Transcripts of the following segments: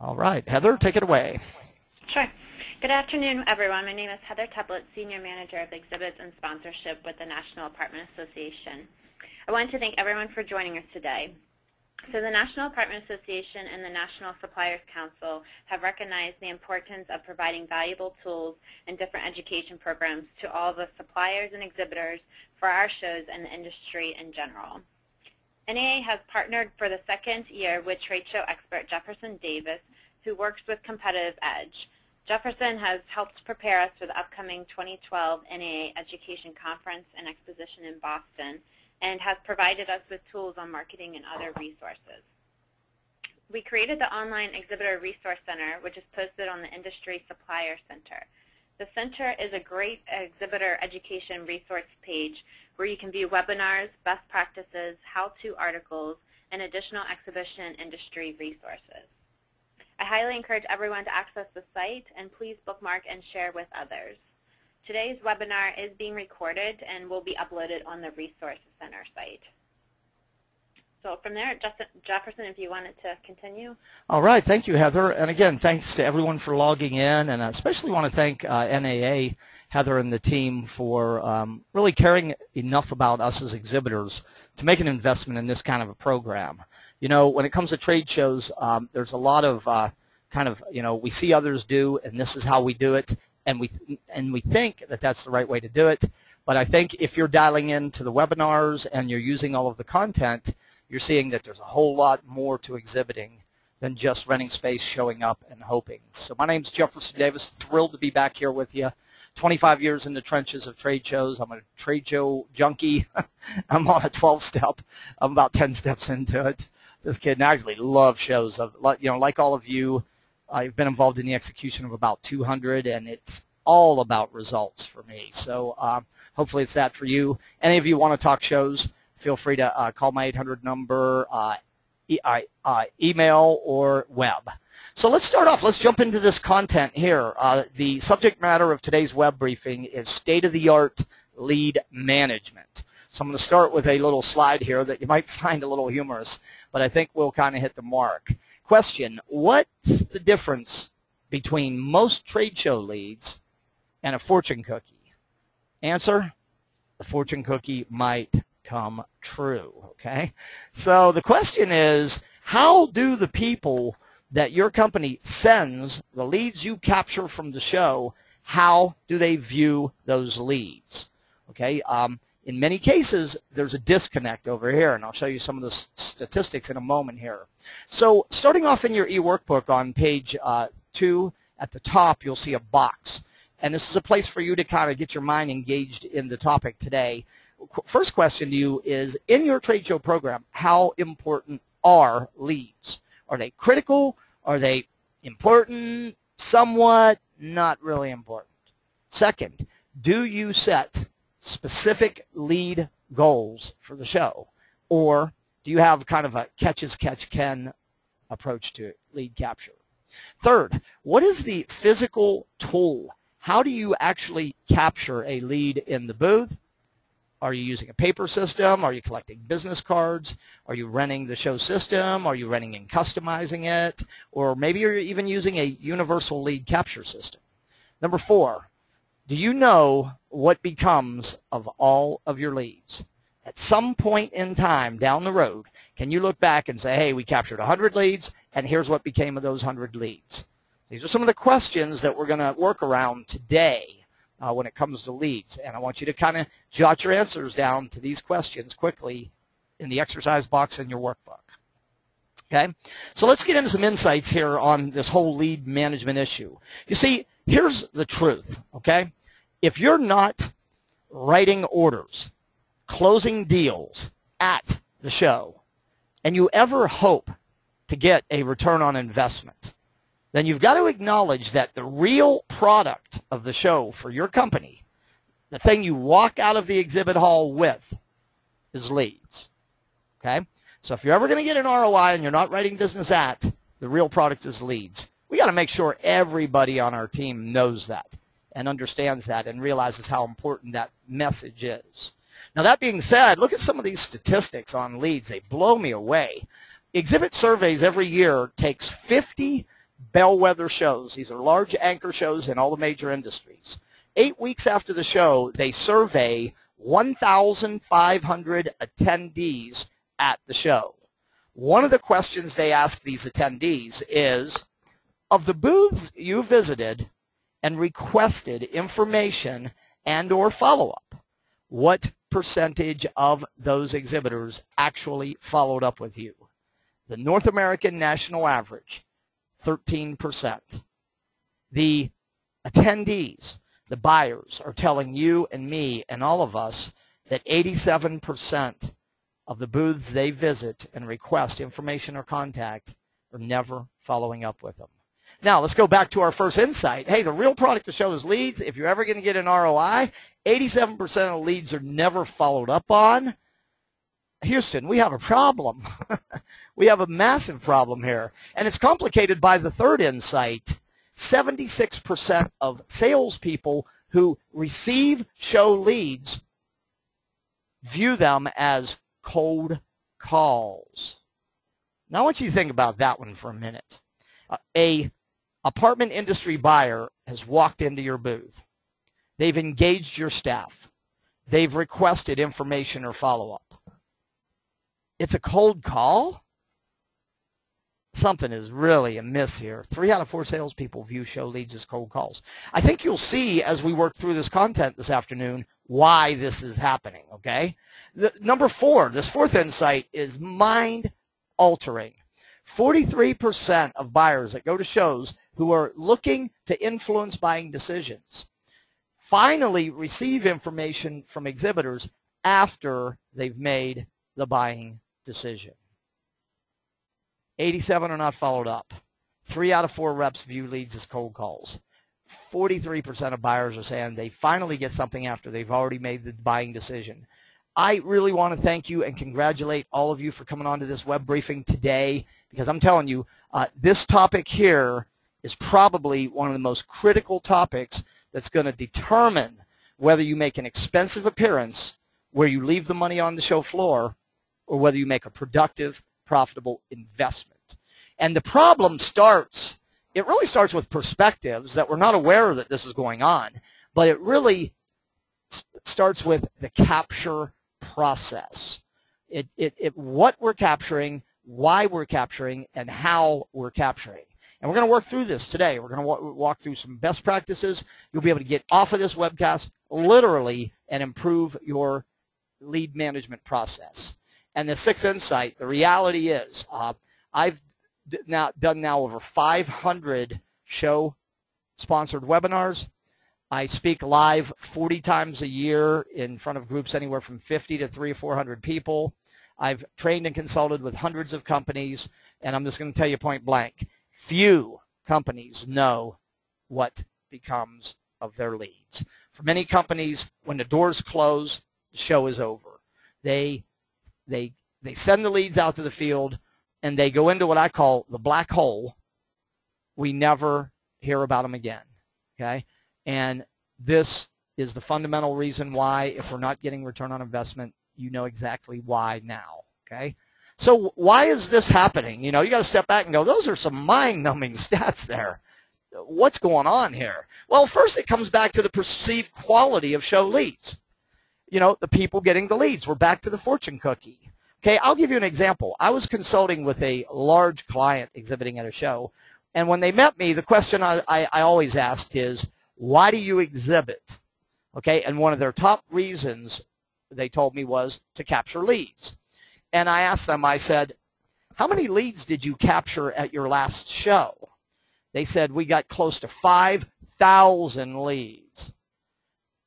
All right, Heather, take it away. Sure. Good afternoon, everyone. My name is Heather Teplitz, Senior Manager of Exhibits and Sponsorship with the National Apartment Association. I wanted to thank everyone for joining us today. So the National Apartment Association and the National Suppliers Council have recognized the importance of providing valuable tools and different education programs to all the suppliers and exhibitors for our shows and the industry in general. NAA has partnered for the second year with trade show expert Jefferson Davis, who works with Competitive Edge. Jefferson has helped prepare us for the upcoming 2012 NAA Education Conference and Exposition in Boston, and has provided us with tools on marketing and other resources. We created the Online Exhibitor Resource Center, which is posted on the Industry Supplier Center. The center is a great exhibitor education resource page where you can view webinars, best practices, how-to articles, and additional exhibition industry resources. I highly encourage everyone to access the site, and please bookmark and share with others. Today's webinar is being recorded and will be uploaded on the Resource Center site. So from there, Jefferson, if you wanted to continue. All right, thank you, Heather. And again, thanks to everyone for logging in, and I especially want to thank NAA, Heather, and the team for really caring enough about us as exhibitors to make an investment in this kind of a program. You know, when it comes to trade shows, there's a lot of we see others do, and this is how we do it. And we think that that's the right way to do it. But I think if you're dialing into the webinars and you're using all of the content, you're seeing that there's a whole lot more to exhibiting than just renting space, showing up, and hoping. So my name's Jefferson Davis. Thrilled to be back here with you. 25 years in the trenches of trade shows. I'm a trade show junkie. I'm on a 12-step. I'm about 10 steps into it. Just kidding. I actually love shows. Like all of you, I've been involved in the execution of about 200, and it's all about results for me. So hopefully it's that for you. Any of you want to talk shows, feel free to call my 800 number, email, or web. So let's start off. Let's jump into this content here. The subject matter of today's web briefing is state-of-the-art lead management. So I'm going to start with a little slide here that you might find a little humorous, but I think we'll kind of hit the mark. Question, what's the difference between most trade show leads and a fortune cookie? Answer, the fortune cookie might come true, okay? So the question is, how do the people that your company sends, the leads you capture from the show, how do they view those leads? Okay, in many cases, there's a disconnect over here, and I'll show you some of the statistics in a moment here. So starting off in your e-workbook on page 2 at the top, you'll see a box. And this is a place for you to kind of get your mind engaged in the topic today. First question to you is, in your trade show program, how important are leads? Are they critical? Are they important? Somewhat, not really important. Second, do you set specific lead goals for the show, or do you have kind of a catch-as-catch-can approach to lead capture? Third, what is the physical tool? How do you actually capture a lead in the booth? Are you using a paper system? Are you collecting business cards? Are you renting the show system? Are you renting and customizing it? Or maybe you're even using a universal lead capture system. Number 4, do you know what becomes of all of your leads? At some point in time down the road, can you look back and say, hey, we captured 100 leads, and here's what became of those 100 leads? These are some of the questions that we're going to work around today when it comes to leads. And I want you to kind of jot your answers down to these questions quickly in the exercise box in your workbook. Okay? So let's get into some insights here on this whole lead management issue. You see, here's the truth, okay? If you're not writing orders, closing deals at the show, and you ever hope to get a return on investment, then you've got to acknowledge that the real product of the show for your company, the thing you walk out of the exhibit hall with, is leads. Okay? So if you're ever going to get an ROI and you're not writing business at, the real product is leads. We got to make sure everybody on our team knows that and understands that and realizes how important that message is. Now, that being said, look at some of these statistics on leads. They blow me away. Exhibit surveys every year takes 50 bellwether shows. These are large anchor shows in all the major industries. 8 weeks after the show, they survey 1,500 attendees at the show. One of the questions they ask these attendees is, of the booths you visited and requested information and or follow-up, what percentage of those exhibitors actually followed up with you? The North American national average, 13%. The attendees, the buyers, are telling you and me and all of us that 87% of the booths they visit and request information or contact are never following up with them. Now, let's go back to our first insight. Hey, the real product to show is leads. If you're ever going to get an ROI, 87% of the leads are never followed up on. Houston, we have a problem. We have a massive problem here. And it's complicated by the third insight. 76% of salespeople who receive show leads view them as cold calls. Now, I want you to think about that one for a minute. A apartment industry buyer has walked into your booth. They've engaged your staff. They've requested information or follow-up. It's a cold call? Something is really amiss here. 3 out of 4 salespeople view show leads as cold calls. I think you'll see as we work through this content this afternoon why this is happening, okay? Number 4, this fourth insight is mind-altering. 43% of buyers that go to shows who are looking to influence buying decisions finally receive information from exhibitors after they've made the buying decision. 87 are not followed up. 3 out of 4 reps view leads as cold calls. 43% of buyers are saying they finally get something after they've already made the buying decision. I really want to thank you and congratulate all of you for coming on to this web briefing today, because I'm telling you, this topic here is probably one of the most critical topics that's going to determine whether you make an expensive appearance where you leave the money on the show floor or whether you make a productive, profitable investment. And the problem starts, it really starts with perspectives that we're not aware that this is going on, but it really starts with the capture process. What we're capturing, why we're capturing, and how we're capturing. And we're going to work through this today. We're going to walk through some best practices. You'll be able to get off of this webcast literally and improve your lead management process. And the sixth insight, the reality is, I've done over 500 show-sponsored webinars. I speak live 40 times a year in front of groups anywhere from 50 to 300 or 400 people. I've trained and consulted with hundreds of companies, and I'm just going to tell you point blank, few companies know what becomes of their leads. For many companies, when the doors close, the show is over. They send the leads out to the field, and they go into what I call the black hole. We never hear about them again, okay? And this is the fundamental reason why, if we're not getting return on investment, you know exactly why now, okay? So why is this happening? You know, you got to step back and go, those are some mind-numbing stats there. What's going on here? Well, first it comes back to the perceived quality of show leads. You know, the people getting the leads. We're back to the fortune cookie. Okay, I'll give you an example. I was consulting with a large client exhibiting at a show, and when they met me, the question I always asked is, why do you exhibit? Okay, and one of their top reasons they told me was to capture leads. And I asked them, I said, how many leads did you capture at your last show? They said, we got close to 5,000 leads.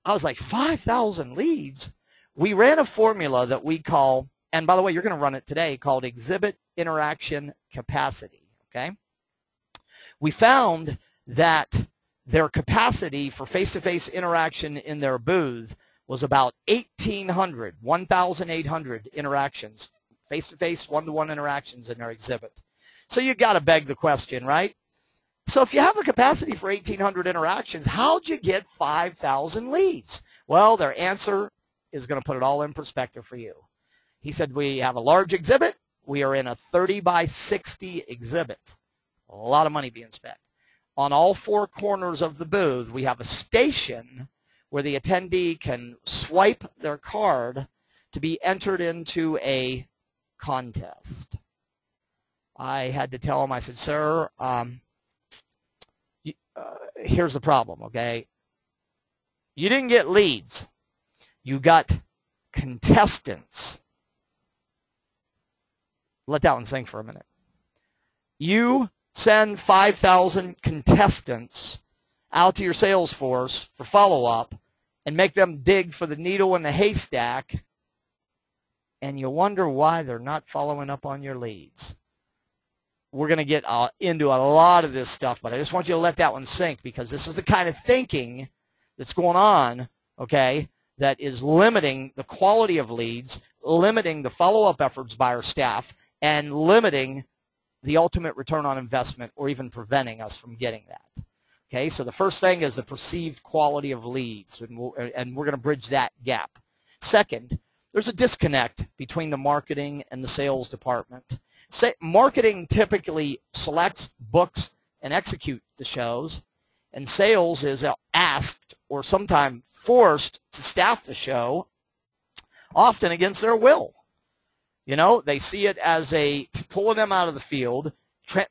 I was like, 5,000 leads? We ran a formula that we call, and by the way, you're going to run it today, called exhibit interaction capacity, okay? We found that their capacity for face-to-face interaction in their booth was about 1,800 interactions, face-to-face, one-to-one interactions in their exhibit. So you got to beg the question, right? So if you have a capacity for 1,800 interactions, how'd you get 5,000 leads? Well, their answer is going to put it all in perspective for you. He said, we have a large exhibit. We are in a 30 by 60 exhibit. A lot of money being spent. On all four corners of the booth, we have a station where the attendee can swipe their card to be entered into a contest. I had to tell him, I said, sir, here's the problem, okay? You didn't get leads. You got contestants. Let that one sink for a minute. You send 5,000 contestants out to your sales force for follow-up and make them dig for the needle in the haystack, and you wonder why they're not following up on your leads. We're going to get into a lot of this stuff, but I just want you to let that one sink, because this is the kind of thinking that's going on, okay, that is limiting the quality of leads, limiting the follow-up efforts by our staff, and limiting the ultimate return on investment, or even preventing us from getting that. Okay, so the first thing is the perceived quality of leads, and we're going to bridge that gap. Second, there's a disconnect between the marketing and the sales department. Marketing typically selects, books, and executes the shows, and sales is asked or sometimes forced to staff the show, often against their will. You know, they see it as pulling them out of the field,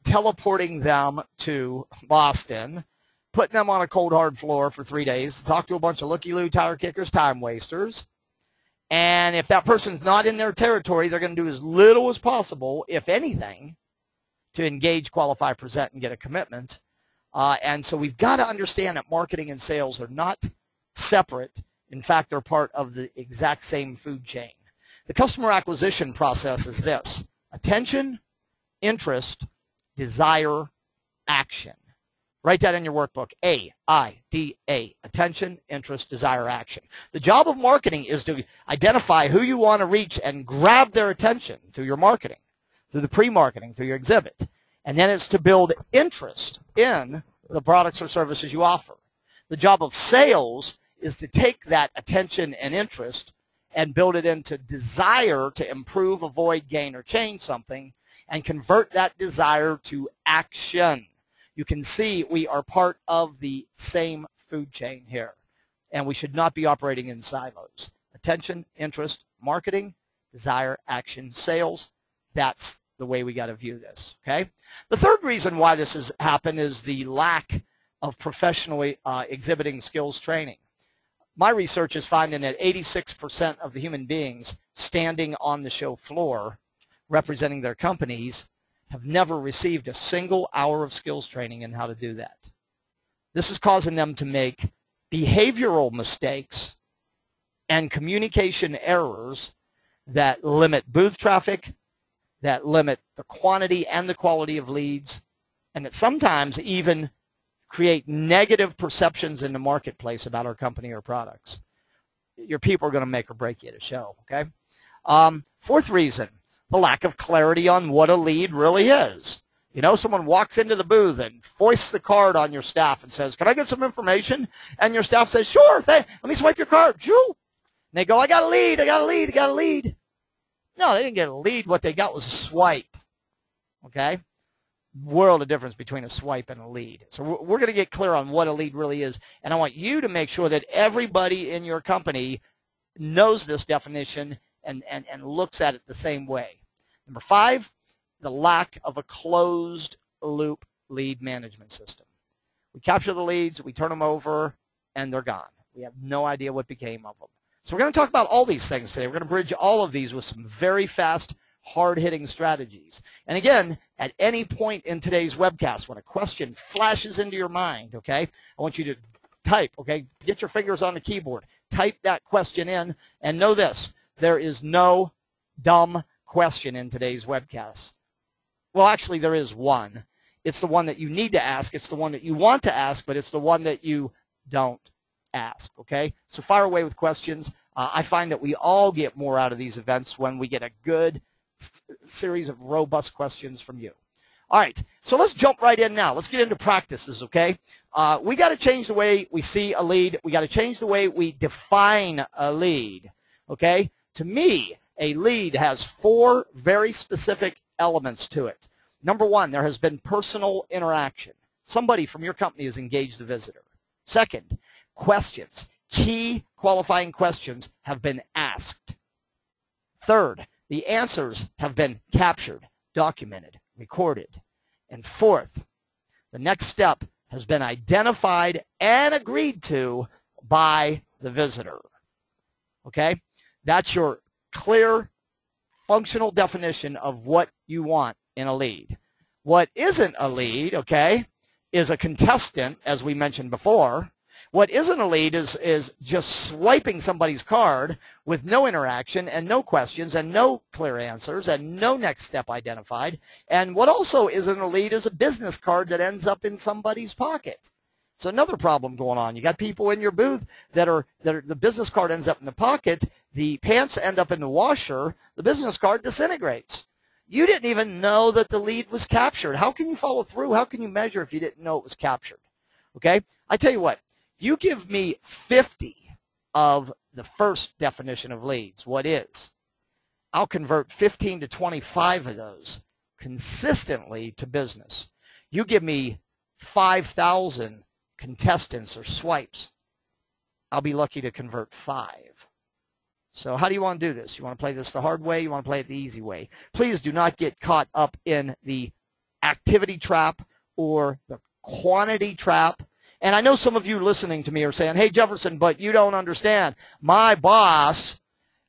teleporting them to Boston, putting them on a cold, hard floor for 3 days to talk to a bunch of looky-loo, tire kickers, time wasters. And if that person's not in their territory, they're going to do as little as possible, if anything, to engage, qualify, present, and get a commitment. And so we've got to understand that marketing and sales are not separate. In fact, they're part of the exact same food chain. The customer acquisition process is this: attention, interest, desire, action. Write that in your workbook. A-I-D-A. Attention, interest, desire, action. The job of marketing is to identify who you want to reach and grab their attention through your marketing, through the pre-marketing, through your exhibit. And then it's to build interest in the products or services you offer. The job of sales is to take that attention and interest and build it into desire to improve, avoid, gain, or change something, and convert that desire to action. You can see we are part of the same food chain here, and we should not be operating in silos. Attention, interest, marketing, desire, action, sales. That's the way we got to view this, okay? The third reason why this has happened is the lack of professionally exhibiting skills training. My research is finding that 86% of the human beings standing on the show floor representing their companies have never received a single hour of skills training in how to do that. This is causing them to make behavioral mistakes and communication errors that limit booth traffic, that limit the quantity and the quality of leads, and that sometimes even create negative perceptions in the marketplace about our company or products. Your people are going to make or break you at a show, okay? Fourth reason, the lack of clarity on what a lead really is. You know, someone walks into the booth and foists the card on your staff and says, can I get some information? And your staff says, sure, let me swipe your card. Shoo. And they go, I got a lead, I got a lead, I got a lead. No, they didn't get a lead. What they got was a swipe, okay? World of difference between a swipe and a lead. So we're going to get clear on what a lead really is, and I want you to make sure that everybody in your company knows this definition and looks at it the same way. Number 5, the lack of a closed loop lead management system. We capture the leads, we turn them over, and they're gone. We have no idea what became of them. So we're going to talk about all these things today. We're going to bridge all of these with some very fast, hard-hitting strategies. And again, at any point in today's webcast, when a question flashes into your mind, okay, I want you to type, okay, get your fingers on the keyboard, type that question in, and know this, there is no dumb question in today's webcast. Well, actually, there is one. It's the one that you need to ask. It's the one that you want to ask, but it's the one that you don't ask, okay? So fire away with questions. I find that we all get more out of these events when we get a good series of robust questions from you. All right, so let's jump right in now. Let's get into practices, okay? We got to change the way we see a lead. We got to change the way we define a lead, okay? To me, a lead has 4 very specific elements to it. Number one, there has been personal interaction. Somebody from your company has engaged the visitor. Second, questions, key qualifying questions have been asked. Third, the answers have been captured, documented, recorded. And fourth, the next step has been identified and agreed to by the visitor. Okay? That's your clear, functional definition of what you want in a lead. What isn't a lead, okay, is a contestant, as we mentioned before. What isn't a lead is just swiping somebody's card with no interaction and no questions and no clear answers and no next step identified. And what also isn't a lead is a business card that ends up in somebody's pocket. It's another problem going on. You got people in your booth that are the business card ends up in the pocket, the pants end up in the washer, the business card disintegrates. You didn't even know that the lead was captured. How can you follow through? How can you measure if you didn't know it was captured? Okay? I tell you what. You give me 50 of the first definition of leads, what is? I'll convert 15 to 25 of those consistently to business. You give me 5,000 contestants or swipes, I'll be lucky to convert 5. So how do you want to do this? You want to play this the hard way? You want to play it the easy way? Please do not get caught up in the activity trap or the quantity trap. And I know some of you listening to me are saying, hey, Jefferson, but you don't understand. My boss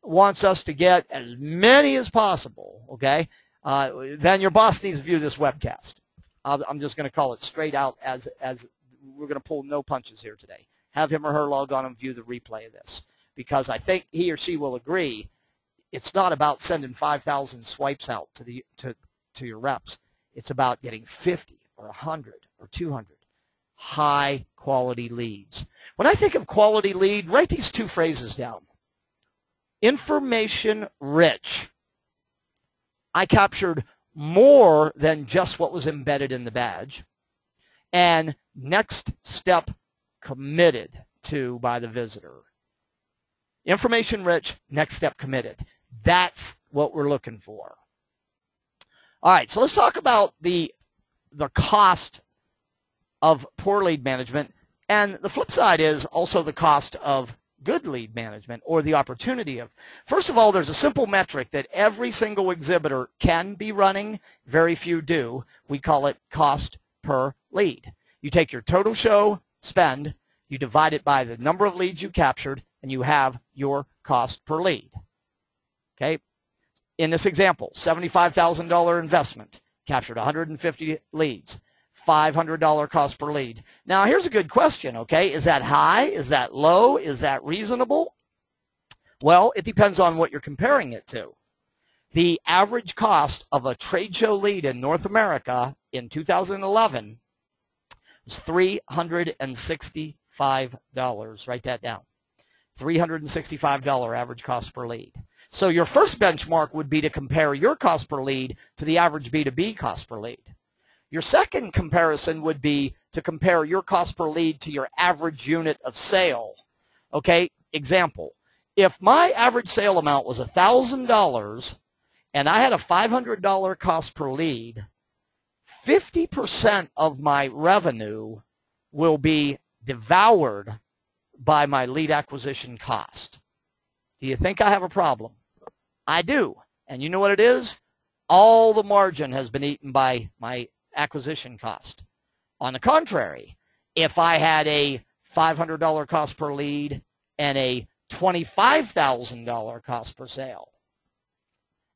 wants us to get as many as possible, okay? Then your boss needs to view this webcast. I'm just going to call it straight out as we're going to pull no punches here today. Have him or her log on and view the replay of this, because I think he or she will agree it's not about sending 5,000 swipes out to your reps. It's about getting 50 or 100 or 200 high-quality leads. When I think of quality lead, write these two phrases down. Information rich. I captured more than just what was embedded in the badge. And next step committed to by the visitor. Information rich, next step committed. That's what we're looking for. All right, so let's talk about the cost of poor lead management, and the flip side is also the cost of good lead management, or the opportunity of. First of all, there's a simple metric that every single exhibitor can be running, very few do. We call it cost per lead. You take your total show spend, you divide it by the number of leads you captured, and you have your cost per lead. Okay? In this example, $75,000 investment, captured 150 leads. $500 cost per lead. Now, here's a good question, okay? Is that high? Is that low? Is that reasonable? Well, it depends on what you're comparing it to. The average cost of a trade show lead in North America in 2011 was $365. Write that down. $365 average cost per lead. So your first benchmark would be to compare your cost per lead to the average B2B cost per lead. Your second comparison would be to compare your cost per lead to your average unit of sale. Okay, example. If my average sale amount was $1,000 and I had a $500 cost per lead, 50% of my revenue will be devoured by my lead acquisition cost. Do you think I have a problem? I do. And you know what it is? All the margin has been eaten by my acquisition cost. On the contrary, if I had a $500 cost per lead and a $25,000 cost per sale,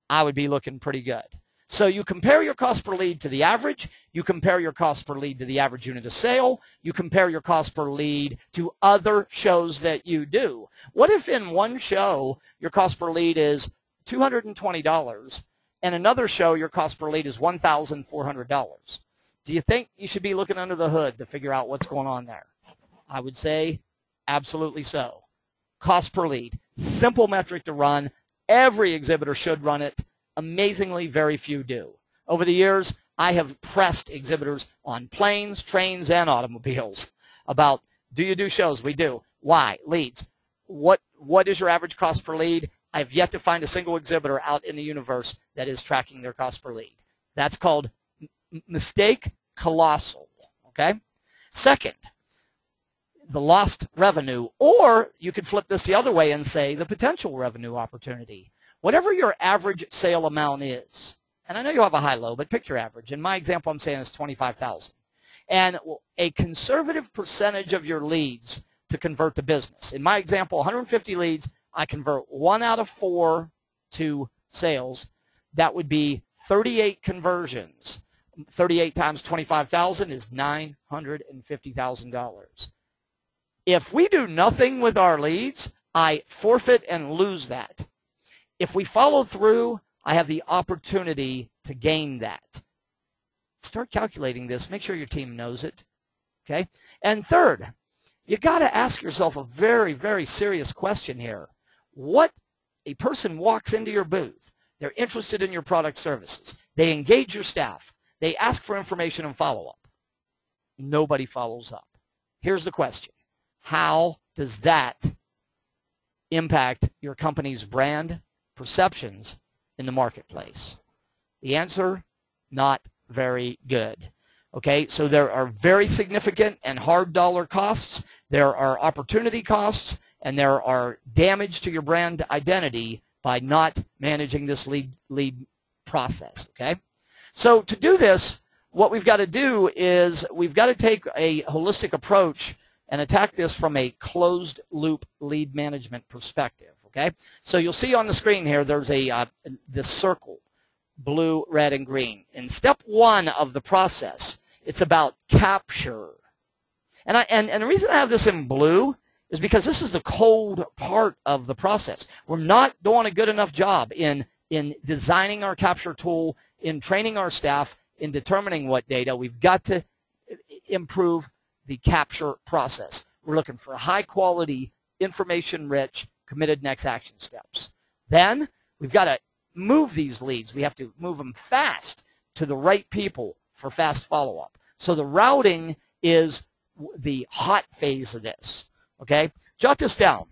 I would be looking pretty good. So you compare your cost per lead to the average, you compare your cost per lead to the average unit of sale, you compare your cost per lead to other shows that you do. What if in one show your cost per lead is $220 and another show your cost per lead is $1,400? Do you think you should be looking under the hood to figure out what's going on there? I would say absolutely so. Cost per lead, simple metric to run. Every exhibitor should run it. Amazingly, very few do. Over the years, I have pressed exhibitors on planes, trains, and automobiles about, do you do shows? We do. Why? Leads. What is your average cost per lead? I've yet to find a single exhibitor out in the universe that is tracking their cost per lead. That's called mistake, colossal, okay? Second, the lost revenue, or you could flip this the other way and say the potential revenue opportunity. Whatever your average sale amount is, and I know you have a high-low, but pick your average. In my example, I'm saying it's $25,000. And a conservative percentage of your leads to convert to business. In my example, 150 leads, I convert 1 out of 4 to sales. That would be 38 conversions. 38 times 25,000 is $950,000. If we do nothing with our leads, I forfeit and lose that. If we follow through, I have the opportunity to gain that. Start calculating this. Make sure your team knows it. Okay? And third, you got to ask yourself a very, very serious question here. What a person walks into your booth, they're interested in your product services. They engage your staff. They ask for information and follow-up. Nobody follows up. Here's the question. How does that impact your company's brand perceptions in the marketplace? The answer, not very good. Okay, so there are very significant and hard dollar costs. There are opportunity costs, and there are damage to your brand identity by not managing this lead process. Okay, so to do this, what we've got to do is we've got to take a holistic approach and attack this from a closed loop lead management perspective. Okay, so you'll see on the screen here there's this circle, blue, red, and green. In step 1 of the process, it's about capture. And the reason I have this in blue is because this is the cold part of the process. We're not doing a good enough job in designing our capture tool, in training our staff, in determining what data. We've got to improve the capture process. We're looking for high quality, information-rich, committed next action steps. Then we've got to move these leads. We have to move them fast to the right people for fast follow-up. So the routing is the hot phase of this. Okay? Jot this down.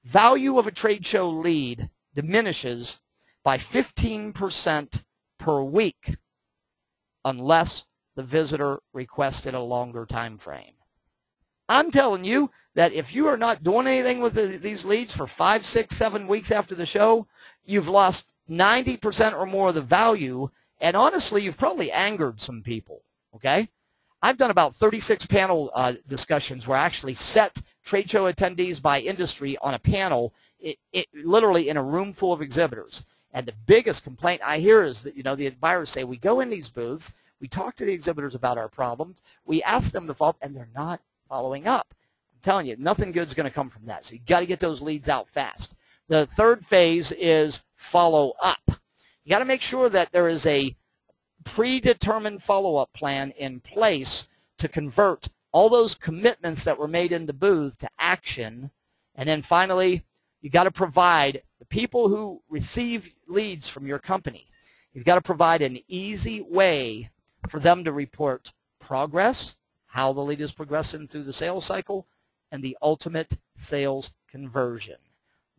Value of a trade show lead diminishes by 15% per week unless the visitor requested a longer time frame. I'm telling you that if you are not doing anything with these leads for 5, 6, 7 weeks after the show, you've lost 90% or more of the value, and honestly, you've probably angered some people. Okay? I've done about 36 panel discussions where I actually set trade show attendees by industry on a panel, literally in a room full of exhibitors. And the biggest complaint I hear is that, the buyers say, we go in these booths, we talk to the exhibitors about our problems, we ask them to follow up, and they're not following up. I'm telling you, nothing good is going to come from that. So you've got to get those leads out fast. The third phase is follow up. You got to make sure that there is a predetermined follow-up plan in place to convert all those commitments that were made in the booth to action. And then finally, you got to provide the people who receive leads from your company, you've got to provide an easy way for them to report progress, how the lead is progressing through the sales cycle, and the ultimate sales conversion.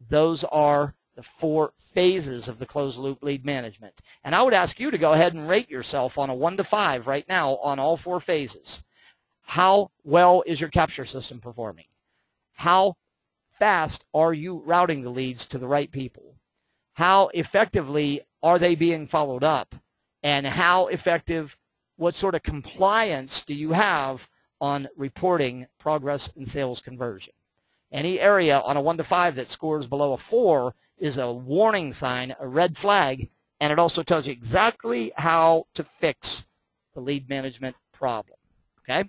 Those are the 4 phases of the closed loop lead management. And I would ask you to go ahead and rate yourself on a 1 to 5 right now on all 4 phases. How well is your capture system performing? How fast are you routing the leads to the right people? How effectively are they being followed up? And how effective, what sort of compliance do you have on reporting progress in sales conversion? Any area on a 1 to 5 that scores below a 4 is a warning sign, a red flag, and it also tells you exactly how to fix the lead management problem. Okay?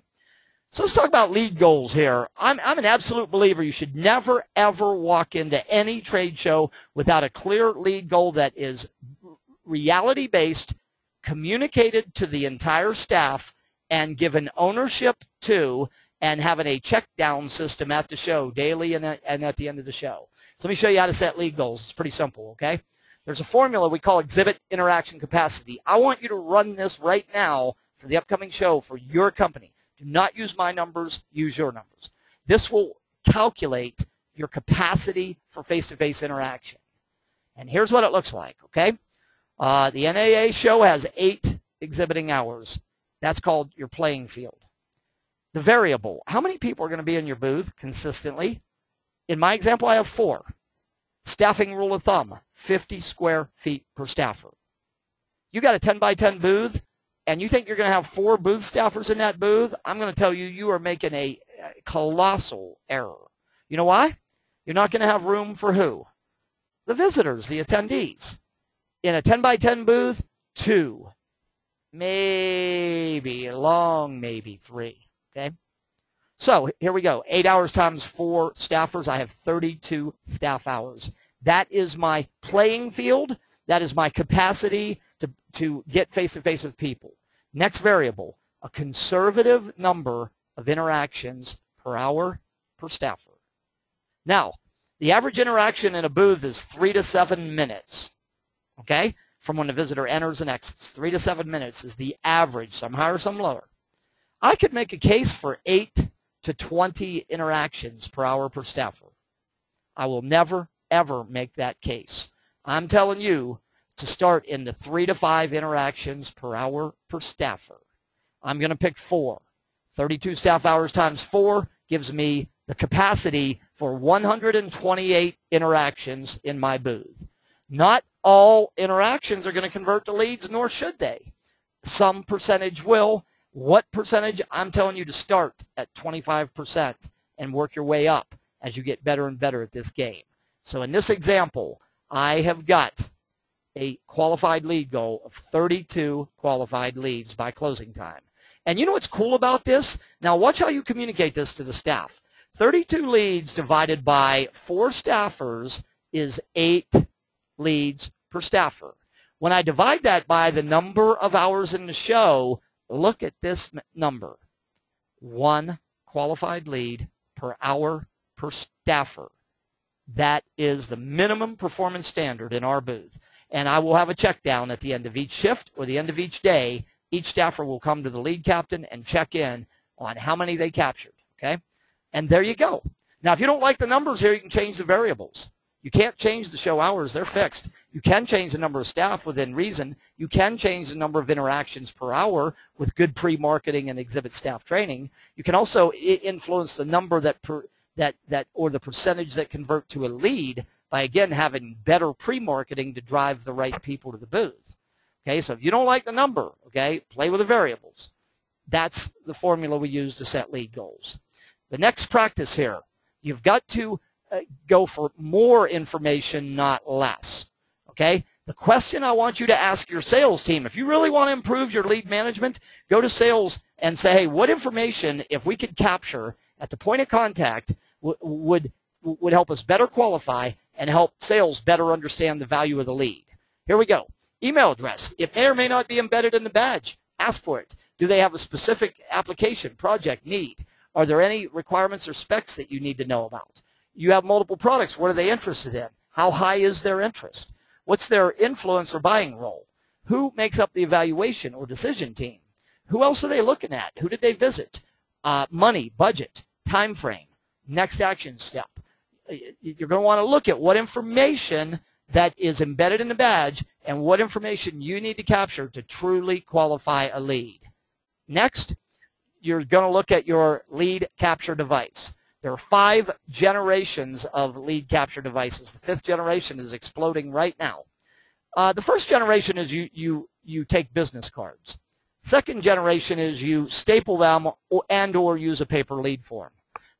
So let's talk about lead goals here. I'm an absolute believer you should never, ever walk into any trade show without a clear lead goal that is reality-based, communicated to the entire staff, and given ownership to, and having a check-down system at the show daily and at the end of the show. So let me show you how to set lead goals. It's pretty simple, okay? There's a formula we call exhibit interaction capacity. I want you to run this right now for the upcoming show for your company. Do not use my numbers, use your numbers. This will calculate your capacity for face-to-face interaction. And here's what it looks like, okay? The NAA show has 8 exhibiting hours. That's called your playing field. The variable, how many people are going to be in your booth consistently? In my example, I have 4. Staffing rule of thumb, 50 square feet per staffer. You got a 10 by 10 booth, and you think you're going to have 4 booth staffers in that booth? I'm going to tell you, you are making a colossal error. You know why? You're not going to have room for who? The visitors, the attendees. In a 10 by 10 booth, 2. Maybe 3. Okay? So here we go. 8 hours times 4 staffers. I have 32 staff hours. That is my playing field. That is my capacity to get face-to-face with people. Next variable, a conservative number of interactions per hour per staffer. Now, the average interaction in a booth is 3 to 7 minutes. Okay? From when the visitor enters and exits. 3 to 7 minutes is the average. Some higher, some lower. I could make a case for 8 to 20 interactions per hour per staffer. I will never, ever make that case. I'm telling you to start in the 3 to 5 interactions per hour per staffer. I'm going to pick 4. 32 staff hours times 4 gives me the capacity for 128 interactions in my booth. Not all interactions are going to convert to leads, nor should they. Some percentage will. What percentage? I'm telling you to start at 25% and work your way up as you get better and better at this game. So in this example, I have got a qualified lead goal of 32 qualified leads by closing time. And you know what's cool about this? Now watch how you communicate this to the staff. 32 leads divided by 4 staffers is 8 leads per staffer. When I divide that by the number of hours in the show, look at this number. 1 qualified lead per hour per staffer. That is the minimum performance standard in our booth. And I will have a check down at the end of each shift or the end of each day. Each staffer will come to the lead captain and check in on how many they captured. Okay? And there you go. Now, if you don't like the numbers here, you can change the variables. You can't change the show hours. They're fixed. You can change the number of staff within reason. You can change the number of interactions per hour with good pre-marketing and exhibit staff training. You can also influence the number or the percentage that convert to a lead by, again, having better pre-marketing to drive the right people to the booth. Okay, so if you don't like the number, okay, play with the variables. That's the formula we use to set lead goals. The next practice here, you've got to go for more information, not less. Okay? The question I want you to ask your sales team, if you really want to improve your lead management, go to sales and say, hey, what information, if we could capture at the point of contact, would help us better qualify and help sales better understand the value of the lead. Here we go. Email address. It may or may not be embedded in the badge. Ask for it. Do they have a specific application, project, need? Are there any requirements or specs that you need to know about? You have multiple products. What are they interested in? How high is their interest? What's their influence or buying role? Who makes up the evaluation or decision team? Who else are they looking at? Who did they visit? Money, budget, time frame, next action step. You're going to want to look at what information that is embedded in the badge and what information you need to capture to truly qualify a lead. Next, you're going to look at your lead capture device. There are 5 generations of lead capture devices. The 5th generation is exploding right now. The first generation is you take business cards. Second generation is you staple them or use a paper lead form.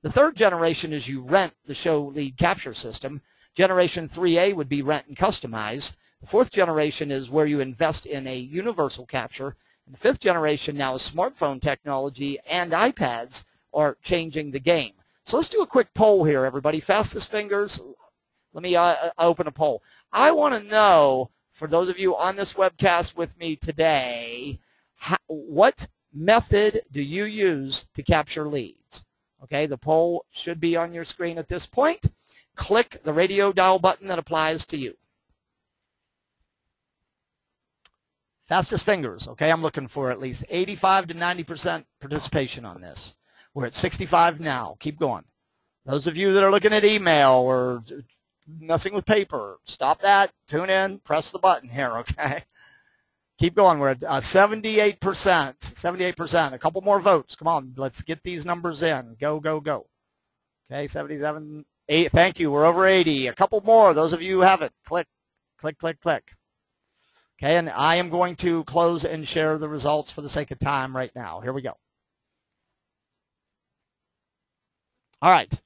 The 3rd generation is you rent the show lead capture system. Generation 3A would be rent and customize. The 4th generation is where you invest in a universal capture. And the 5th generation now is smartphone technology, and iPads are changing the game. So let's do a quick poll here, everybody. Fastest fingers. Let me open a poll. I want to know, for those of you on this webcast with me today, what method do you use to capture leads? Okay, the poll should be on your screen at this point. Click the radio dial button that applies to you. Fastest fingers. Okay, I'm looking for at least 85 to 90% participation on this. We're at 65 now. Keep going. Those of you that are looking at email or messing with paper, stop that, tune in, press the button here, okay? Keep going. We're at 78%. 78%. A couple more votes. Come on. Let's get these numbers in. Go, go, go. Okay, 77, 8. Thank you. We're over 80. A couple more. Those of you who have it, click, click, click, click. Okay, and I am going to close and share the results for the sake of time right now. Here we go. All right.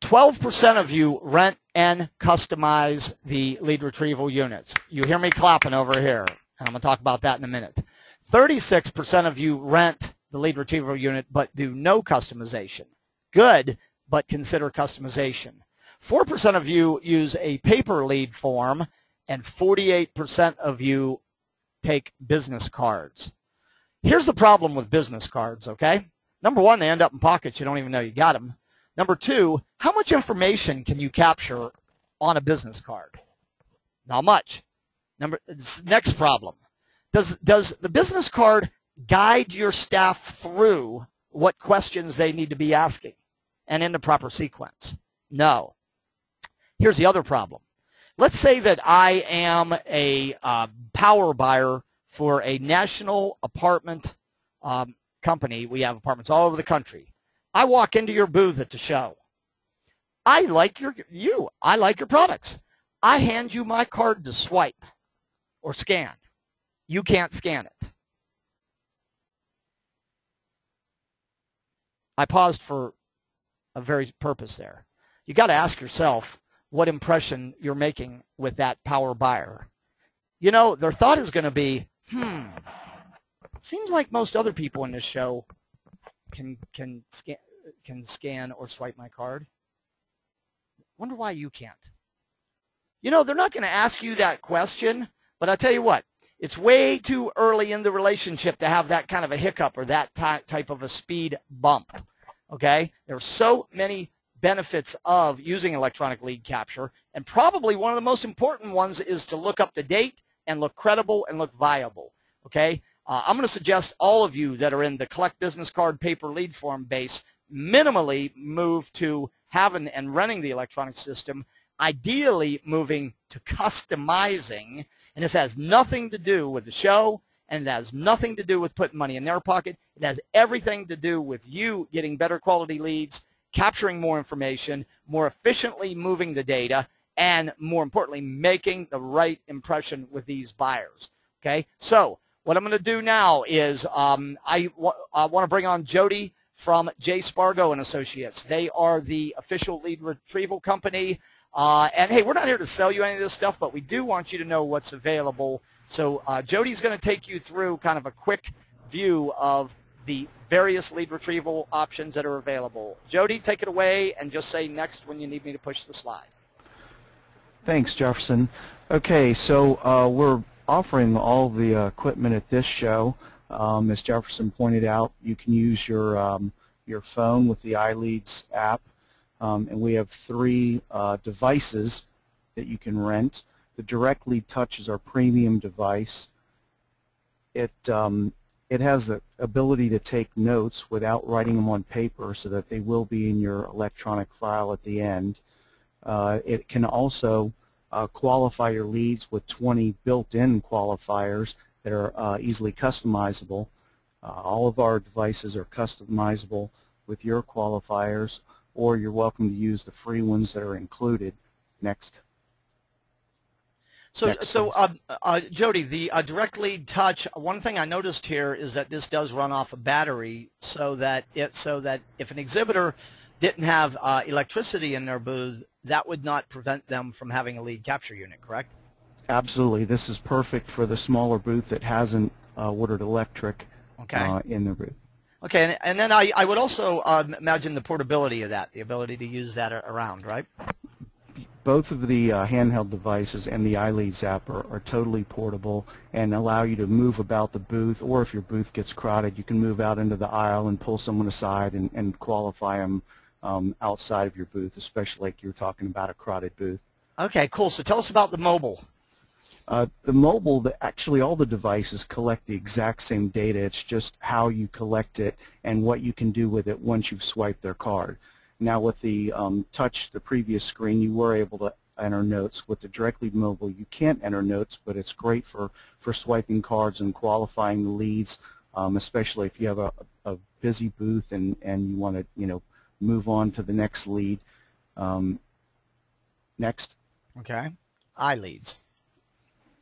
12% of you rent and customize the lead retrieval units. You hear me clapping over here, and I'm going to talk about that in a minute. 36% of you rent the lead retrieval unit but do no customization. Good, but consider customization. 4% of you use a paper lead form, and 48% of you take business cards. Here's the problem with business cards, okay? Number one, they end up in pockets. You don't even know you got them. Number two, how much information can you capture on a business card? Not much. Next problem. Does the business card guide your staff through what questions they need to be asking and in the proper sequence? No. Here's the other problem. Let's say that I am a power buyer for a national apartment company. We have apartments all over the country. I walk into your booth at the show. I like your products. I hand you my card to swipe or scan. You can't scan it. I paused for a very purpose there. You got to ask yourself what impression you're making with that power buyer. You know, their thought is going to be, seems like most other people in this show can scan or swipe my card. Wonder why you can't. You know, they're not going to ask you that question, but I'll tell you what, it's way too early in the relationship to have that kind of a hiccup or that type of a speed bump. Okay? There are so many benefits of using electronic lead capture, and probably one of the most important ones is to look up to date and look credible and look viable. Okay? I'm going to suggest all of you that are in the collect business card paper lead form base minimally move to having and running the electronic system, ideally moving to customizing, and this has nothing to do with the show, and it has nothing to do with putting money in their pocket. It has everything to do with you getting better quality leads, capturing more information, more efficiently moving the data, and more importantly, making the right impression with these buyers. Okay, so what I'm going to do now is I want to bring on Jody from J. Spargo and Associates. They are the official lead retrieval company. And hey, we're not here to sell you any of this stuff, but we do want you to know what's available. So Jody's going to take you through kind of a quick view of the various lead retrieval options that are available. Jody, take it away and just say next when you need me to push the slide. Thanks, Jefferson. Okay, so we're offering all the equipment at this show. As Jefferson pointed out, you can use your phone with the iLeads app, and we have 3 devices that you can rent. The Direct Lead Touch is our premium device. It has the ability to take notes without writing them on paper, so that they will be in your electronic file at the end. It can also qualify your leads with 20 built-in qualifiers that are easily customizable. All of our devices are customizable with your qualifiers, or you're welcome to use the free ones that are included. Next. So Jody, the Direct Lead Touch, one thing I noticed here is that this does run off a battery, so that if an exhibitor didn't have electricity in their booth, that would not prevent them from having a lead capture unit, correct? Absolutely. This is perfect for the smaller booth that hasn't ordered electric in their booth. Okay, and then I would also imagine the portability of that, the ability to use that around, right? Both of the handheld devices and the iLeads app are totally portable and allow you to move about the booth, or if your booth gets crowded, you can move out into the aisle and pull someone aside and qualify them outside of your booth, especially like you're talking about a crowded booth. Okay, cool. So tell us about the mobile. The mobile, actually all the devices collect the exact same data. It's just how you collect it and what you can do with it once you've swiped their card. Now with the touch, the previous screen, you were able to enter notes. With the Direct Lead Mobile, you can't enter notes, but it's great for swiping cards and qualifying the leads, especially if you have a busy booth and you want to move on to the next lead. Next. Okay. iLeads.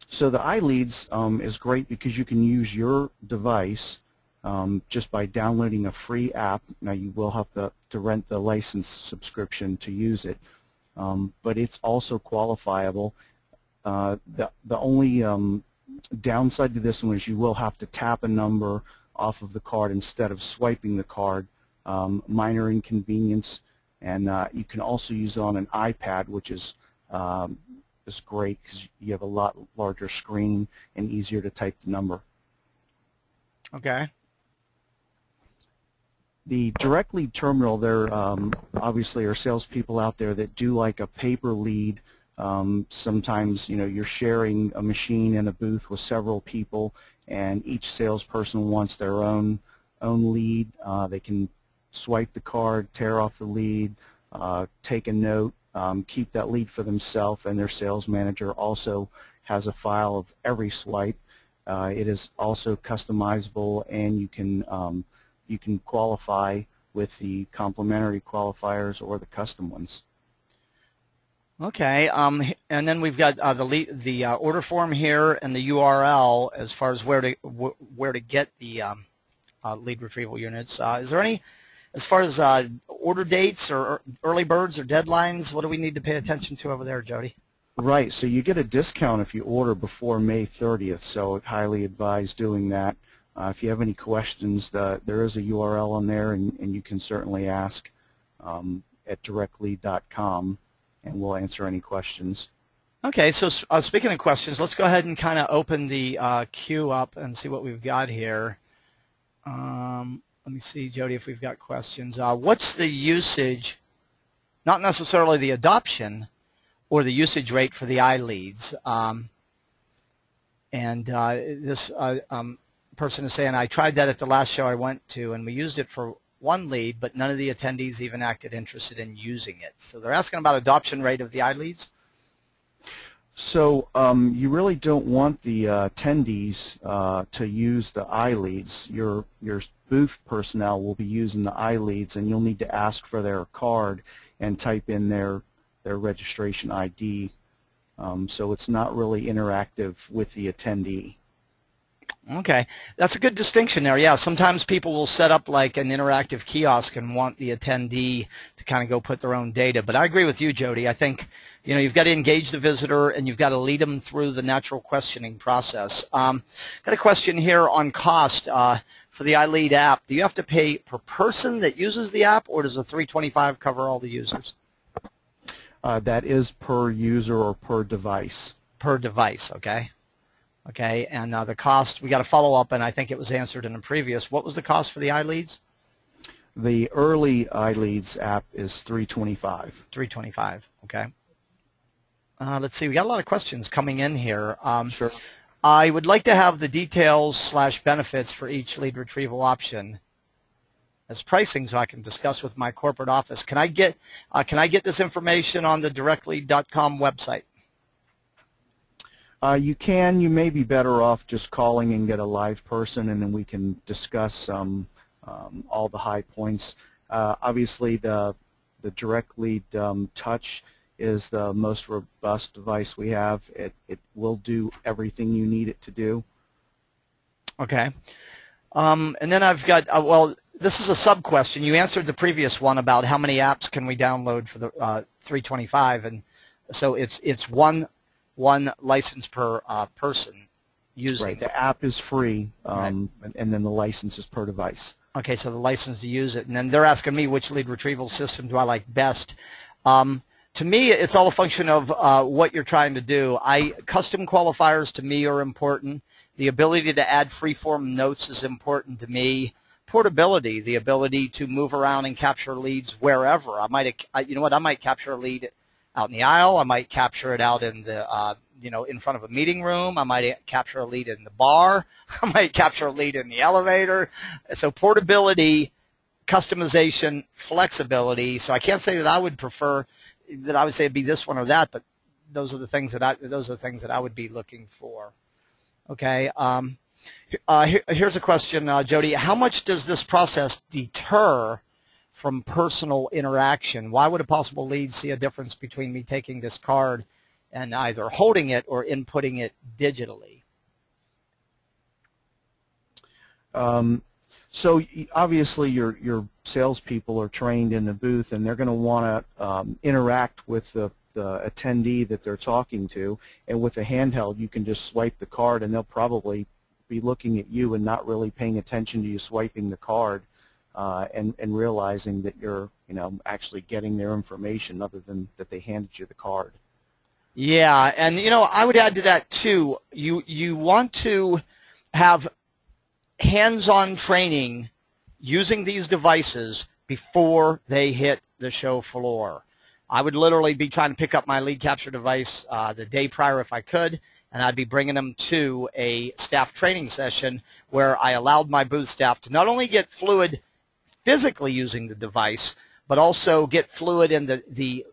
So the iLeads is great because you can use your device just by downloading a free app. Now you will have to rent the license subscription to use it, but it's also qualifiable. The only downside to this one is you will have to tap a number off of the card instead of swiping the card. Minor inconvenience, and you can also use it on an iPad, which is great because you have a lot larger screen and easier to type the number. Okay. The Direct Lead Terminal, there obviously are salespeople out there that do like a paper lead. Sometimes you're sharing a machine in a booth with several people, and each salesperson wants their own lead. They can swipe the card, tear off the lead, take a note, keep that lead for themselves, and their sales manager also has a file of every swipe. It is also customizable, and you can qualify with the complimentary qualifiers or the custom ones. Okay, and then we've got the order form here and the URL as far as where to get the lead retrieval units. Is there any, as far as order dates or early birds or deadlines, what do we need to pay attention to over there, Jody? Right, so you get a discount if you order before May 30th, so I highly advise doing that. If you have any questions, there is a URL on there, and you can certainly ask at directlead.com, and we'll answer any questions. Okay, so speaking of questions, let's go ahead and kind of open the queue up and see what we've got here. Let me see, Jody, if we've got questions. What's the usage, not necessarily the adoption, or the usage rate for the iLeads? This person is saying, I tried that at the last show I went to, and we used it for one lead, but none of the attendees even acted interested in using it. So they're asking about adoption rate of the iLeads. So you really don't want the attendees to use the iLeads. Your booth personnel will be using the iLeads, and you'll need to ask for their card and type in their registration ID. So it's not really interactive with the attendee. Okay, that's a good distinction there. Yeah, sometimes people will set up like an interactive kiosk and want the attendee to kind of go put their own data. But I agree with you, Jody. I think you've got to engage the visitor, and you've got to lead them through the natural questioning process. Got a question here on cost for the iLead app. Do you have to pay per person that uses the app, or does the $325 cover all the users? That is per user or per device. Per device, okay. Okay, and the cost, we got a follow-up, and I think it was answered in the previous. What was the cost for the iLeads? The early iLeads app is $325. $325, okay. Let's see, we got a lot of questions coming in here. Sure. I would like to have the details / benefits for each lead retrieval option as pricing so I can discuss with my corporate office. Can I get this information on the directlead.com website? You can. You may be better off just calling and get a live person, and then we can discuss all the high points. Obviously, the Direct Lead Touch is the most robust device we have. It will do everything you need it to do. Okay. And then I've got, well, this is a sub-question. You answered the previous one about how many apps can we download for the $325, and so it's one license per person using. Right. The app is free, right. And then the license is per device. Okay, so the license to use it, and then they're asking me which lead retrieval system do I like best. To me, it's all a function of what you're trying to do. Custom qualifiers to me are important. The ability to add free-form notes is important to me. Portability, the ability to move around and capture leads wherever. I might capture a lead out in the aisle. I might capture it out in the, in front of a meeting room. I might capture a lead in the bar. I might capture a lead in the elevator. So portability, customization, flexibility. So I can't say that I would prefer, that I would say it'd be this one or that, but those are the things that I would be looking for. Okay. Here's a question, Jody. How much does this process deter from personal interaction? Why would a possible lead see a difference between me taking this card and either holding it or inputting it digitally? So obviously your salespeople are trained in the booth, and they're going to want to interact with the attendee that they're talking to. And with a handheld, you can just swipe the card, and they'll probably be looking at you and not really paying attention to you swiping the card, and realizing that you're actually getting their information other than that they handed you the card. Yeah, and I would add to that too. You want to have hands-on training using these devices before they hit the show floor. I would literally be trying to pick up my lead capture device the day prior if I could, and I'd be bringing them to a staff training session where I allowed my booth staff to not only get fluid physically using the device, but also get fluid in the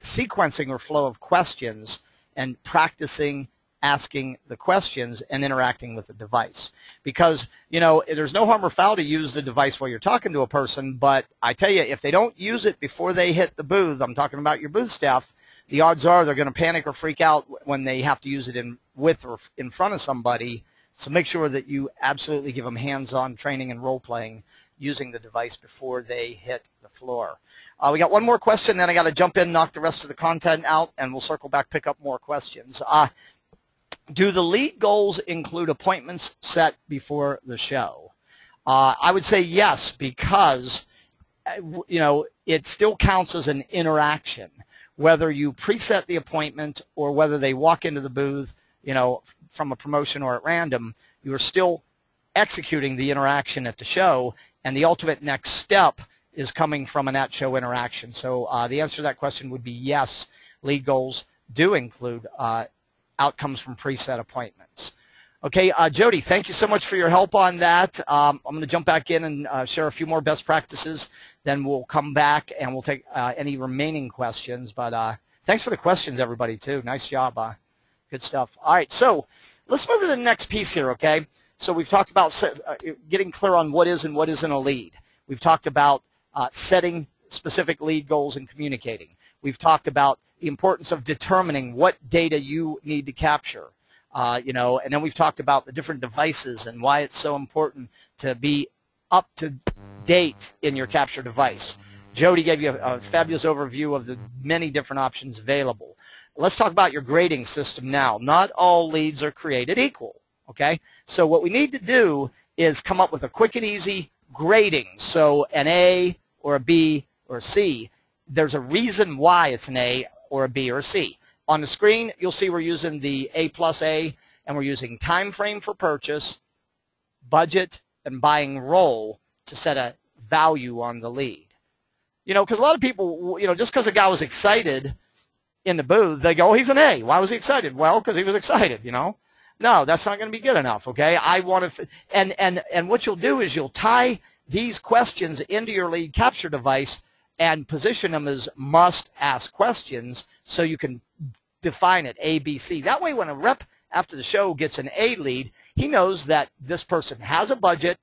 sequencing or flow of questions and practicing asking the questions and interacting with the device. Because, there's no harm or foul to use the device while you're talking to a person, but I tell you, if they don't use it before they hit the booth, I'm talking about your booth staff, the odds are they're going to panic or freak out when they have to use it with or in front of somebody. So make sure that you absolutely give them hands-on training and role-playing using the device before they hit the floor. We got one more question, then I got to jump in, knock the rest of the content out, and we'll circle back, pick up more questions. Do the lead goals include appointments set before the show? I would say yes, because it still counts as an interaction, whether you preset the appointment or whether they walk into the booth, from a promotion or at random. You are still executing the interaction at the show, and the ultimate next step is coming from an at-show interaction. So the answer to that question would be yes, lead goals do include outcomes from preset appointments. Okay, Jody, thank you so much for your help on that. I'm going to jump back in and share a few more best practices. Then we'll come back and we'll take any remaining questions. But thanks for the questions, everybody, too. Nice job. Good stuff. All right, so let's move to the next piece here, okay? So we've talked about getting clear on what is and what isn't a lead. We've talked about setting specific lead goals and communicating. We've talked about the importance of determining what data you need to capture, and then we've talked about the different devices and why it's so important to be up to date in your capture device. Jody gave you a fabulous overview of the many different options available. Let's talk about your grading system now. Not all leads are created equal, okay? So what we need to do is come up with a quick and easy grading. So an A or a B or a C, there's a reason why it's an A or a B or a C. On the screen, you'll see we're using the A+A, and we're using time frame for purchase, budget, and buying role to set a value on the lead. Because a lot of people, just because a guy was excited in the booth, they go, oh, he's an A. Why was he excited? Well, because he was excited, No, that's not going to be good enough, okay? I want to, and what you'll do is you'll tie these questions into your lead capture device and position them as must-ask questions so you can define it, A, B, C. That way when a rep after the show gets an A lead, he knows that this person has a budget,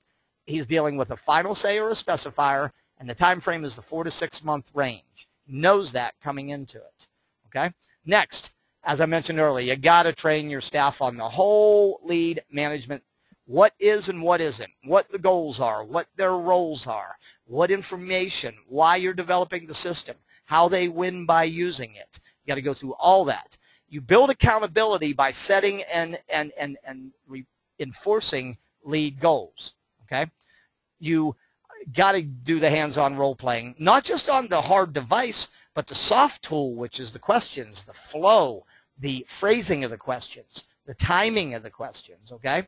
he's dealing with a final say or a specifier, and the time frame is the 4 to 6 month range. He knows that coming into it, okay? Next, as I mentioned earlier, you got to train your staff on the whole lead management, what is and what isn't, what the goals are, what their roles are, what information, why you're developing the system, how they win by using it. You got to go through all that. You build accountability by setting and enforcing lead goals, okay? You got to do the hands-on role-playing, not just on the hard device, but the soft tool, which is the questions, the flow, the phrasing of the questions, the timing of the questions, okay?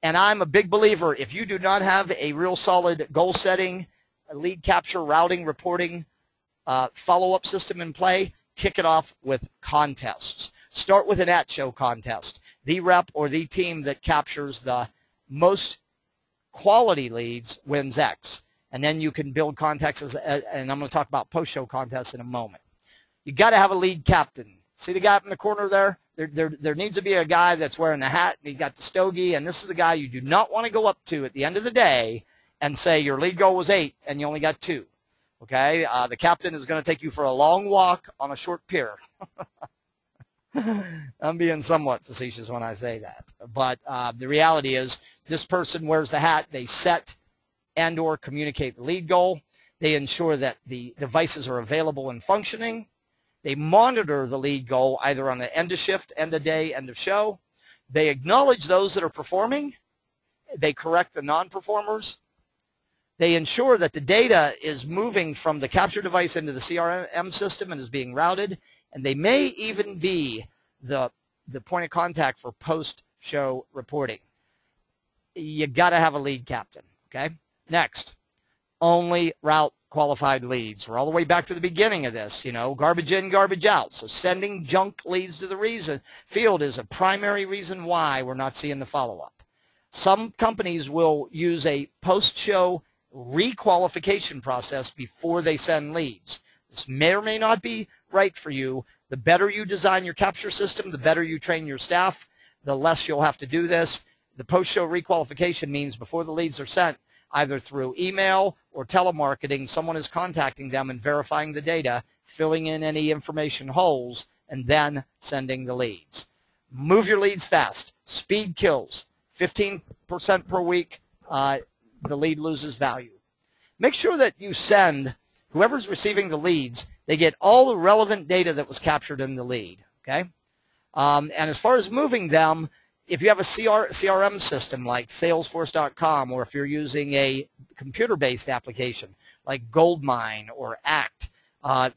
And I'm a big believer, if you do not have a real solid goal setting, a lead capture, routing, reporting, follow-up system in play, kick it off with contests. Start with an at-show contest. The rep or the team that captures the most quality leads wins X. And then you can build contests, and I'm going to talk about post-show contests in a moment. You got to have a lead captain. See the guy up in the corner there? There needs to be a guy that's wearing the hat and he got the stogie, and this is the guy you do not want to go up to at the end of the day and say your lead goal was 8 and you only got 2. Okay? The captain is going to take you for a long walk on a short pier. I'm being somewhat facetious when I say that. But the reality is this person wears the hat. They set and or communicate the lead goal. They ensure that the devices are available and functioning. They monitor the lead goal either on the end of shift, end of day, end of show. They acknowledge those that are performing. They correct the non-performers. They ensure that the data is moving from the capture device into the CRM system and is being routed. And they may even be the point of contact for post-show reporting. You got to have a lead captain, okay? Next, only route qualified leads. We're all the way back to the beginning of this, you know, garbage in, garbage out. So sending junk leads to the field is a primary reason why we're not seeing the follow-up. Some companies will use a post-show requalification process before they send leads. This may or may not be right for you. The better you design your capture system, the better you train your staff, the less you'll have to do this. The post-show requalification means before the leads are sent, either through email or telemarketing, someone is contacting them and verifying the data, filling in any information holes, and then sending the leads. Move your leads fast. Speed kills. 15% per week, the lead loses value. Make sure that you send, whoever's receiving the leads, they get all the relevant data that was captured in the lead, okay? And as far as moving them, if you have a CRM system like Salesforce.com, or if you're using a computer-based application like Goldmine or Act,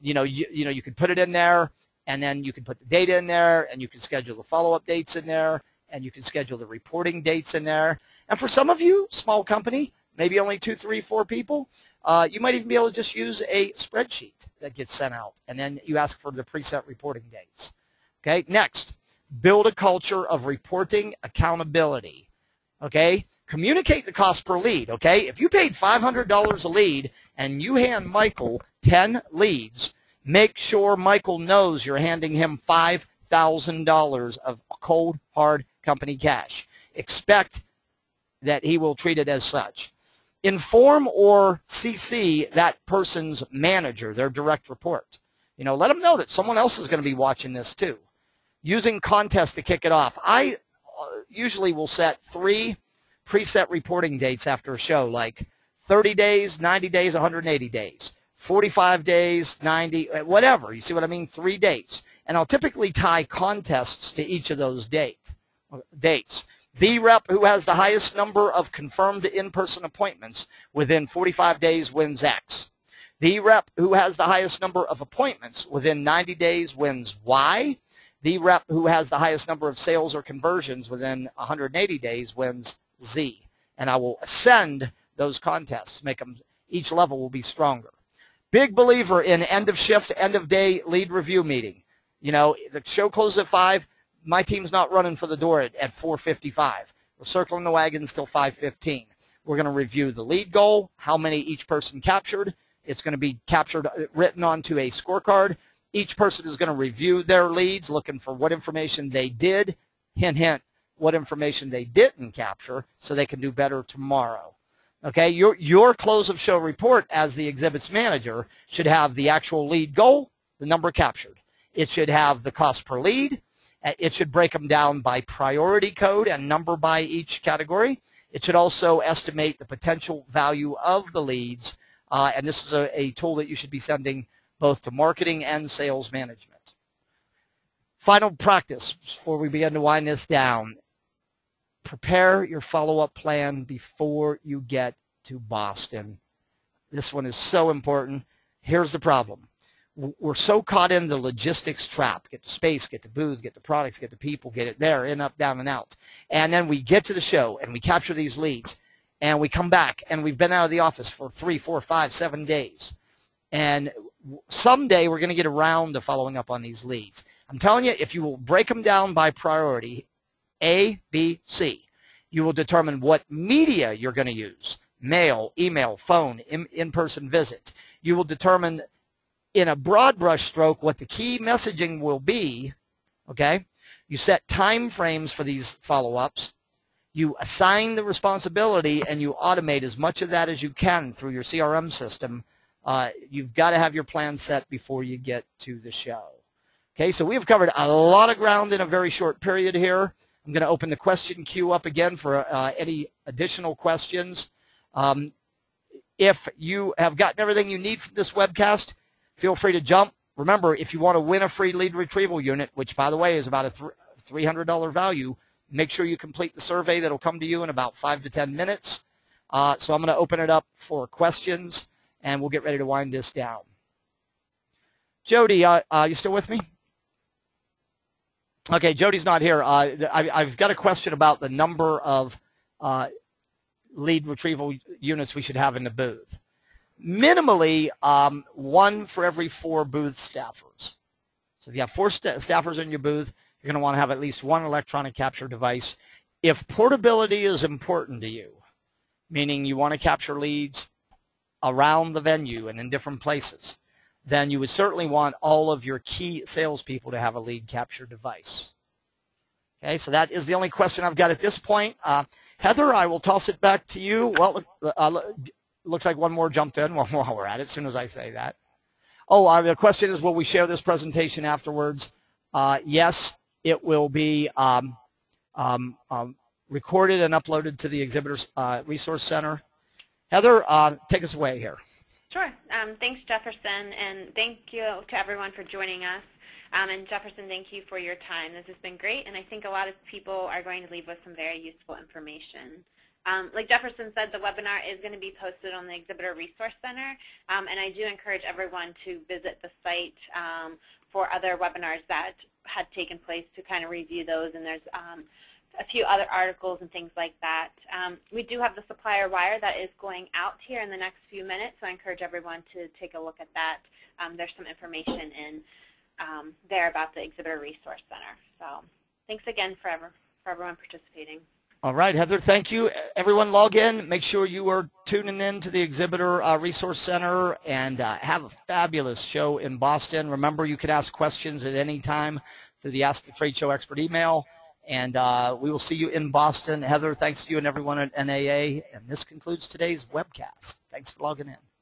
you could put it in there, and then you can put the data in there, and you can schedule the follow-up dates in there, and you can schedule the reporting dates in there. And for some of you, small company, maybe only 2, 3, 4 people, you might even be able to just use a spreadsheet that gets sent out, and then you ask for the preset reporting dates. Okay, next. Build a culture of reporting accountability, okay? Communicate the cost per lead, okay? If you paid $500 a lead and you hand Michael 10 leads, make sure Michael knows you're handing him $5,000 of cold, hard company cash. Expect that he will treat it as such. Inform or CC that person's manager, their direct report. You know, let them know that someone else is going to be watching this too. Using contests to kick it off. I usually will set 3 preset reporting dates after a show, like 30 days, 90 days, 180 days, 45 days, 90, whatever. You see what I mean? 3 dates. And I'll typically tie contests to each of those dates. The rep who has the highest number of confirmed in-person appointments within 45 days wins X. The rep who has the highest number of appointments within 90 days wins Y. The rep who has the highest number of sales or conversions within 180 days wins Z. And I will ascend those contests, make them, each level will be stronger. Big believer in end of shift, end of day lead review meeting. You know, the show closes at 5. My team's not running for the door at 4:55. We're circling the wagons till 5:15. We're going to review the lead goal, how many each person captured. It's going to be captured, written onto a scorecard. Each person is going to review their leads, looking for what information they did, hint, hint, what information they didn't capture, so they can do better tomorrow. Okay, your close of show report as the exhibits manager should have the actual lead goal, the number captured. It should have the cost per lead. It should break them down by priority code and number by each category. It should also estimate the potential value of the leads, and this is a tool that you should be sending both to marketing and sales management. Final practice before we begin to wind this down. Prepare your follow-up plan before you get to Boston. This one is so important. Here's the problem. We're so caught in the logistics trap. Get the space, get the booth, get the products, get the people, get it there, in, up, down, and out. And then we get to the show, and we capture these leads, and we come back, and we've been out of the office for 3, 4, 5, 7 days. And someday we're going to get around to following up on these leads. I'm telling you, if you will break them down by priority, A, B, C, you will determine what media you're going to use. Mail, email, phone, in-person visit. You will determine in a broad brush stroke, what the key messaging will be, okay, you set time frames for these follow-ups, you assign the responsibility, and you automate as much of that as you can through your CRM system. You've got to have your plan set before you get to the show. Okay, so we've covered a lot of ground in a very short period here. I'm going to open the question queue up again for any additional questions. If you have gotten everything you need from this webcast, feel free to jump. Remember, if you want to win a free lead retrieval unit, which, by the way, is about a $300 value, make sure you complete the survey that will come to you in about 5 to 10 minutes. So I'm going to open it up for questions, and we'll get ready to wind this down. Jody, you still with me? Okay, Jody's not here. I've got a question about the number of lead retrieval units we should have in the booth. Minimally, 1 for every 4 booth staffers. So if you have 4 staffers in your booth, you're going to want to have at least 1 electronic capture device. If portability is important to you, meaning you want to capture leads around the venue and in different places, then you would certainly want all of your key salespeople to have a lead capture device. Okay, so that is the only question I've got at this point. Heather, I will toss it back to you. Well, looks like one more jumped in while we're at it, as soon as I say that. Oh, the question is, will we share this presentation afterwards? Yes, it will be recorded and uploaded to the Exhibitors Resource Center. Heather, take us away here. Sure. Thanks, Jefferson, and thank you to everyone for joining us. And Jefferson, thank you for your time. This has been great, and I think a lot of people are going to leave with some very useful information. Like Jefferson said, the webinar is going to be posted on the Exhibitor Resource Center, and I do encourage everyone to visit the site for other webinars that had taken place to kind of review those, and there's a few other articles and things like that. We do have the supplier wire that is going out here in the next few minutes, so I encourage everyone to take a look at that. There's some information in there about the Exhibitor Resource Center. So thanks again for everyone participating. All right, Heather, thank you. Everyone log in. Make sure you are tuning in to the Exhibitor Resource Center, and have a fabulous show in Boston. Remember, you can ask questions at any time through the Ask the Trade Show Expert email. And we will see you in Boston. Heather, thanks to you and everyone at NAA. And this concludes today's webcast. Thanks for logging in.